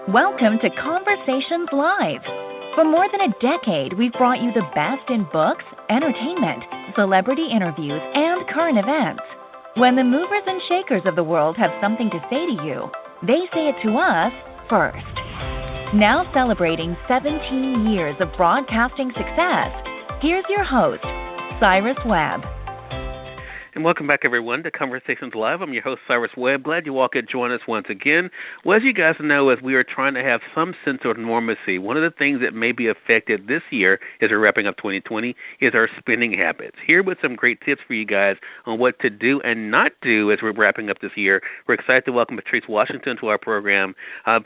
Welcome to Conversations Live. For more than a decade, we've brought you the best in books, entertainment, celebrity interviews, and current events. When the movers and shakers of the world have something to say to you, they say it to us first. Now celebrating 17 years of broadcasting success, here's your host, Cyrus Webb. And welcome back, everyone, to Conversations Live. I'm your host, Cyrus Webb. Glad you all could join us once again. Well, as you guys know, as we are trying to have some sense of normalcy, one of the things that may be affected this year as we're wrapping up 2020 is our spending habits. Here with some great tips for you guys on what to do and not do as we're wrapping up this year. We're excited to welcome Patrice Washington to our program.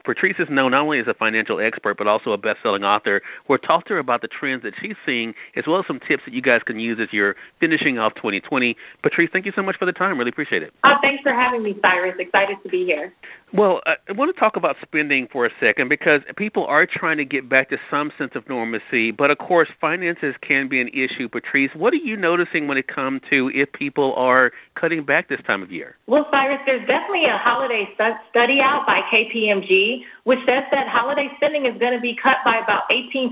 Patrice is known not only as a financial expert, but also a best-selling author. We'll talk to her about the trends that she's seeing, as well as some tips that you guys can use as you're finishing off 2020. Patrice, thank you so much for the time. Really appreciate it. Oh, thanks for having me, Cyrus. Excited to be here. Well, I want to talk about spending for a second because people are trying to get back to some sense of normalcy, but of course finances can be an issue. Patrice, what are you noticing when it comes to if people are cutting back this time of year? Well, Cyrus, there's definitely a holiday study out by KPMG which says that holiday spending is going to be cut by about 18%.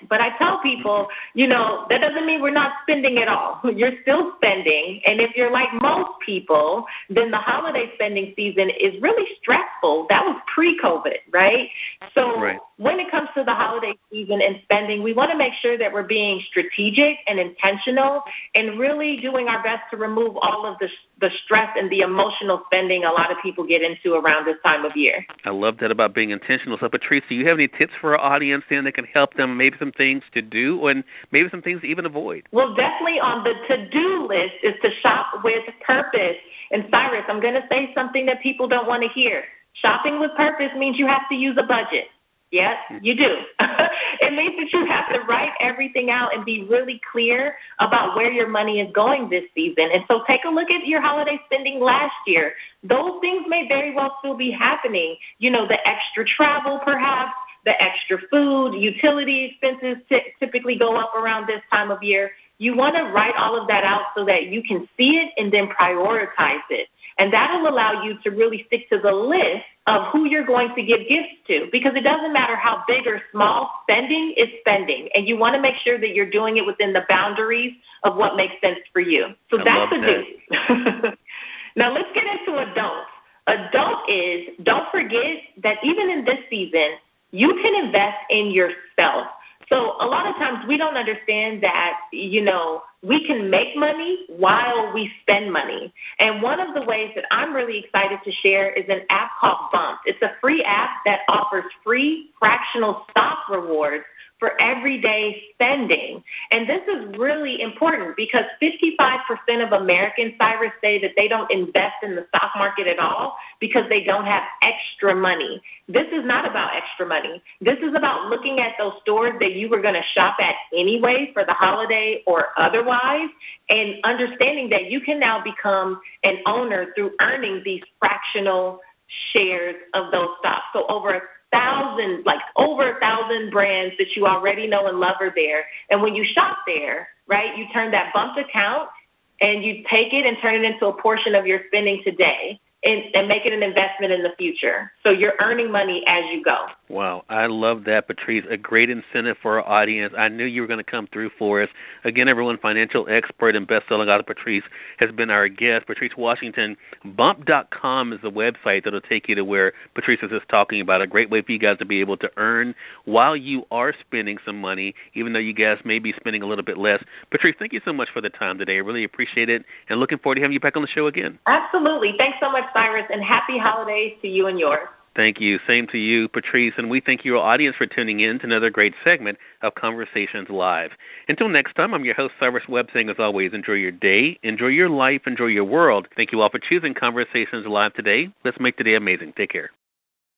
But I tell people, that doesn't mean we're not spending at all. You're still spending, and if you're like most people, then the holiday spending season is really stressful. That was pre-COVID, right? So when it comes to the holiday season and spending, we want to make sure that we're being strategic and intentional and really doing our best to remove all of the stress and the emotional spending a lot of people get into around this time of year. I love that about being intentional. So, Patrice, do you have any tips for our audience then that can help them, maybe some things to do and maybe some things to even avoid? Well, definitely on the to-do list is to shop with purpose. And, Cyrus, I'm going to say something that people don't want to hear. Shopping with purpose means you have to use a budget. Yes, you do. It means that you have to write everything out and be really clear about where your money is going this season. And so take a look at your holiday spending last year. Those things may very well still be happening. The extra travel perhaps, the extra food, utility expenses typically go up around this time of year. You want to write all of that out so that you can see it and then prioritize it. And that will allow you to really stick to the list of who you're going to give gifts to, because it doesn't matter how big or small, spending is spending. And you want to make sure that you're doing it within the boundaries of what makes sense for you. So that's a do. Now let's get into adults. Adult is, don't forget that even in this season, you can invest in yourself. So a lot of times we don't understand that, we can make money while we spend money. And one of the ways that I'm really excited to share is an app called Bump. It's a free app that offers free fractional stock rewards for everyday spending. And this is really important because 55% of Americans, Cyrus, say that they don't invest in the stock market at all because they don't have extra money. This is not about extra money. This is about looking at those stores that you were going to shop at anyway for the holiday or otherwise, and understanding that you can now become an owner through earning these fractional shares of those stocks. So over 1,000 brands that you already know and love are there. And when you shop there, right, you turn that bumped account and you take it and turn it into a portion of your spending today and make it an investment in the future. So you're earning money as you go. Wow, I love that, Patrice. A great incentive for our audience. I knew you were going to come through for us. Again, everyone, financial expert and best-selling author Patrice has been our guest. Patrice Washington, bump.com is the website that will take you to where Patrice is just talking about. A great way for you guys to be able to earn while you are spending some money, even though you guys may be spending a little bit less. Patrice, thank you so much for the time today. I really appreciate it, and looking forward to having you back on the show again. Absolutely. Thanks so much, Cyrus, and happy holidays to you and yours. Thank you. Same to you, Patrice, and we thank your audience for tuning in to another great segment of Conversations Live. Until next time, I'm your host, Cyrus Webb, saying as always, enjoy your day, enjoy your life, enjoy your world. Thank you all for choosing Conversations Live today. Let's make today amazing. Take care.